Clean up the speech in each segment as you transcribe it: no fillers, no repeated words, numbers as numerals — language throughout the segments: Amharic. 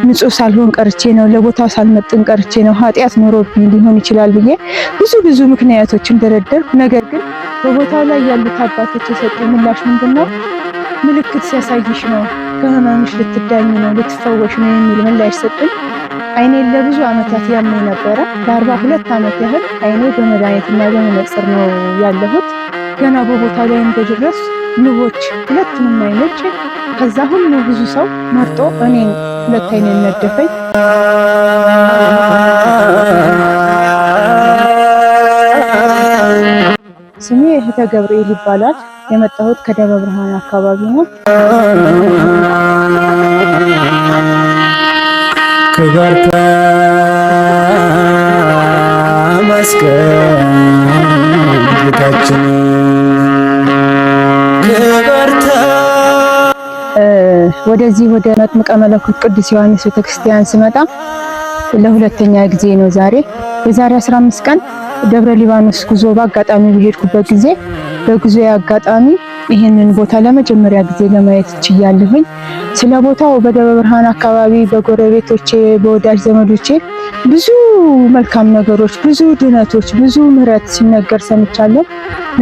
ንጹህ ሳልሆን ቀርቼ ነው፣ ለቦታው ሳልመጥን ቀርቼ ነው፣ ኃጢአት ኖሮብኝ ሊሆን ይችላል ብዬ ብዙ ምክንያቶችን ደረደርኩ። ነገር ግን በቦታው ላይ ያሉት አባቶች የሰጡኝ ምላሽ ምንድነው? ምልክት ሲያሳይሽ ነው፣ ከህመምሽ ልትዳኝ ነው፣ ልትፈወሽ ነው የሚል ምላሽ ሰጡኝ። አይኔን ለብዙ ዓመታት ያመኝ ነበረ። ለ42 ዓመት ያህል አይኔ በመድኃኒትና በመነጽር ነው ያለሁት። ገና በቦታው ላይ እንደደረስ ንቦች ሁለቱንም አይኖች ከዛ ሁሉ ብዙ ሰው መርጦ እኔን ሁለት አይኔን ነደፈኝ። ስሜ እህተ ገብርኤል ይባላል። የመጣሁት ከደብረ ብርሃን አካባቢ ነው። ክብር ተመስገን ጌታችን ወደዚህ ወደ መጥምቀ መለኮት ቅዱስ ዮሐንስ ቤተክርስቲያን ስመጣ ለሁለተኛ ጊዜ ነው ዛሬ። የዛሬ 15 ቀን ደብረ ሊባኖስ ጉዞ በአጋጣሚ በሄድኩበት ጊዜ በጉዞ አጋጣሚ ይህንን ቦታ ለመጀመሪያ ጊዜ ለማየት ችያለሁኝ። ስለ ቦታው በደብረ ብርሃን አካባቢ በጎረቤቶቼ በወዳጅ ዘመዶቼ ብዙ መልካም ነገሮች፣ ብዙ ድነቶች፣ ብዙ ምሕረት ሲነገር ሰምቻለሁ።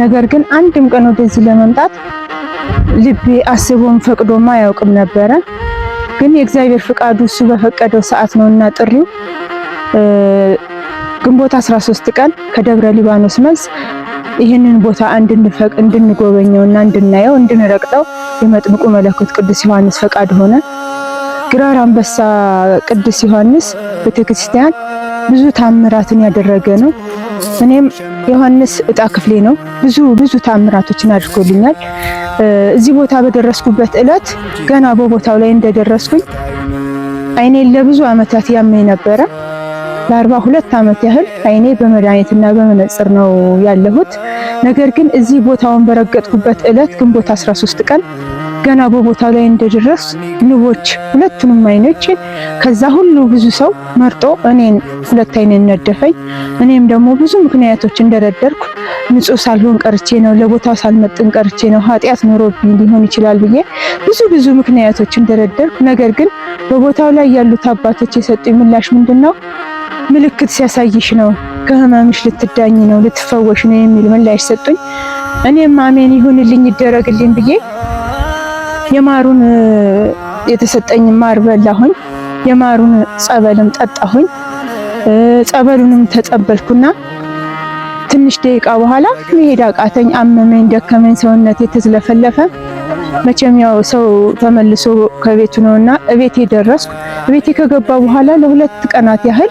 ነገር ግን አንድም ቀን ወደዚህ ለመምጣት ልቤ አስቦም ፈቅዶም አያውቅም ነበረ። ግን የእግዚአብሔር ፍቃዱ እሱ በፈቀደው ሰዓት ነውና ጥሪው ግንቦት 13 ቀን ከደብረ ሊባኖስ መልስ ይህንን ቦታ እንድንጎበኘውና እንድናየው እንድንረግጠው የመጥምቁ መለኮት ቅዱስ ዮሐንስ ፈቃድ ሆነ። ግራር አንበሳ ቅዱስ ዮሐንስ ቤተክርስቲያን ብዙ ታምራትን ያደረገ ነው። እኔም ዮሐንስ እጣ ክፍሌ ነው። ብዙ ታምራቶችን አድርጎልኛል። እዚህ ቦታ በደረስኩበት ዕለት ገና በቦታው ላይ እንደደረስኩኝ አይኔን ለብዙ ዓመታት ያመኝ ነበረ። ለ42 ዓመት ያህል አይኔ በመድኃኒትና በመነጽር ነው ያለሁት። ነገር ግን እዚህ ቦታውን በረገጥኩበት ዕለት ግንቦት 13 ቀን ገና በቦታው ላይ እንደደረስ ንቦች ሁለቱንም አይኖች ከዛ ሁሉ ብዙ ሰው መርጦ እኔን ሁለት አይኔን ነደፈኝ። እኔም ደግሞ ብዙ ምክንያቶች እንደረደርኩ ንጹህ ሳልሆን ቀርቼ ነው፣ ለቦታው ሳልመጥን ቀርቼ ነው፣ ኃጢአት ኖሮብኝ ሊሆን ይችላል ብዬ ብዙ ምክንያቶች እንደረደርኩ። ነገር ግን በቦታው ላይ ያሉት አባቶች የሰጡኝ ምላሽ ምንድነው? ምልክት ሲያሳይሽ ነው፣ ከህመምሽ ልትዳኝ ነው፣ ልትፈወሽ ነው የሚል ምላሽ ሰጡኝ። እኔም አሜን ይሁንልኝ ይደረግልኝ ብዬ የማሩን የተሰጠኝ ማር በላሁኝ። የማሩን ጸበልም ጠጣሁኝ። ጸበሉንም ተጸበልኩና ትንሽ ደቂቃ በኋላ መሄድ አቃተኝ፣ አመመኝ፣ ደከመኝ፣ ሰውነቴ ተዝለፈለፈ። መቼም ያው ሰው ተመልሶ ከቤቱ ነውና እቤቴ ደረስኩ። እቤቴ ከገባ በኋላ ለ2 ቀናት ያህል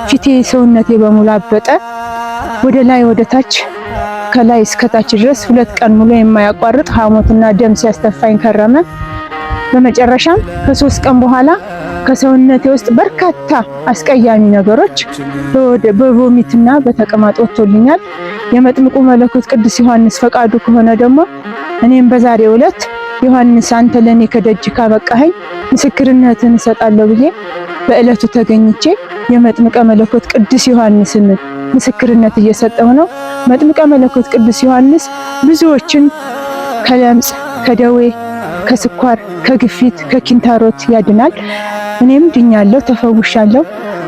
ፊቴ ሰውነቴ በሙሉ አበጠ። ወደ ላይ ወደ ታች ከላይ እስከ ታች ድረስ 2 ቀን ሙሉ የማያቋርጥ ሐሞትና ደም ሲያስተፋኝ ከረመ። በመጨረሻም ከ3 ቀን በኋላ ከሰውነቴ ውስጥ በርካታ አስቀያሚ ነገሮች በቮሚትና በተቅማጥ ወጥቶልኛል። የመጥምቁ መለኮት ቅዱስ ዮሐንስ ፈቃዱ ከሆነ ደግሞ እኔም በዛሬው ዕለት ዮሐንስ አንተ ለኔ ከደጅ ካበቃኸኝ ምስክርነትን እሰጣለሁ ብዬ በዕለቱ ተገኝቼ የመጥምቀ መለኮት ቅዱስ ዮሐንስን ምስክርነት እየሰጠሁ ነው። መጥምቀ መለኮት ቅዱስ ዮሐንስ ብዙዎችን ከለምጽ፣ ከደዌ፣ ከስኳር፣ ከግፊት፣ ከኪንታሮት ያድናል። እኔም ድኛለሁ፣ ተፈውሻለሁ።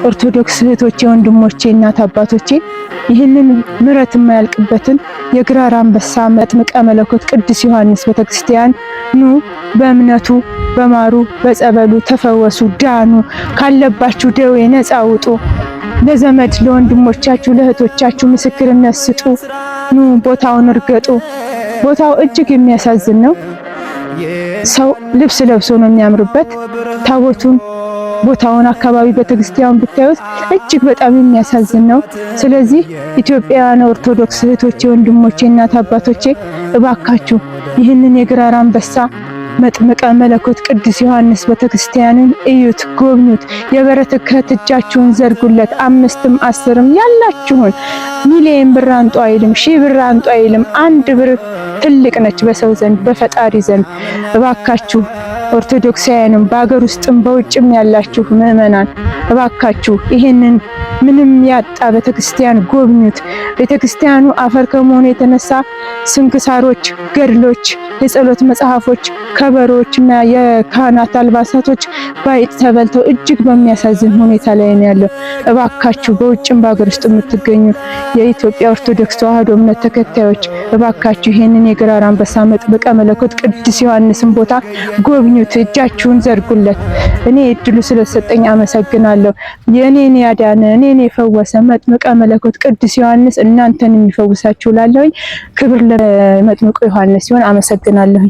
ኦርቶዶክስ እህቶቼ፣ ወንድሞቼ፣ እናት አባቶቼ ይህንን ምሕረት የማያልቅበትን የግራር አንበሳ መጥምቀ መለኮት ቅዱስ ዮሐንስ ቤተክርስቲያን ኑ፣ በእምነቱ በማሩ በጸበሉ ተፈወሱ፣ ዳኑ፣ ካለባችሁ ደዌ ነፃ ውጡ። ለዘመድ ለወንድሞቻችሁ ለእህቶቻችሁ ምስክርነት ስጡ። ኑ ቦታውን እርገጡ። ቦታው እጅግ የሚያሳዝን ነው። ሰው ልብስ ለብሶ ነው የሚያምርበት። ታቦቱን ቦታውን አካባቢ ቤተክርስቲያኑን ብታዩት እጅግ በጣም የሚያሳዝን ነው። ስለዚህ ኢትዮጵያውያን ኦርቶዶክስ እህቶቼ፣ ወንድሞቼ፣ እናት አባቶቼ እባካችሁ ይህንን የግራር አንበሳ መጥምቀ መለኮት ቅዱስ ዮሐንስ ቤተክርስቲያንን እዩት፣ ጎብኙት። የበረከት እጃችሁን ዘርጉለት። 5ም 10ም ያላችሁን ሚሊዮን ብር አንጡ አይልም፣ 1000 ብር አንጡ አይልም። 1 ብር ትልቅ ነች በሰው ዘንድ በፈጣሪ ዘንድ። እባካችሁ ኦርቶዶክሳውያንም በአገር ውስጥም በውጭም ያላችሁ ምዕመናን እባካችሁ ይህንን ምንም ያጣ ቤተክርስቲያን ጎብኙት። ቤተክርስቲያኑ አፈር ከመሆኑ የተነሳ ስንክሳሮች፣ ገድሎች፣ የጸሎት መጽሐፎች፣ ከበሮችና የካህናት አልባሳቶች ባይጥ ተበልተው እጅግ በሚያሳዝን ሁኔታ ላይ ነው ያለው። እባካችሁ በውጭም በአገር ውስጥ የምትገኙ የኢትዮጵያ ኦርቶዶክስ ተዋሕዶ እምነት ተከታዮች እባካችሁ ይሄንን የግራር አንበሳ መጥምቀ መለኮት ቅዱስ ዮሐንስን ቦታ ጎብኙት፣ እጃችሁን ዘርጉለት። እኔ እድሉ ስለሰጠኝ አመሰግናለሁ። የኔን ያዳነ እኔን የፈወሰ መጥምቀ መለኮት ቅዱስ ዮሐንስ እናንተን የሚፈውሳችሁ ላለሁኝ ክብር ለመጥምቁ ዮሐንስ ሲሆን አመሰግናለሁ።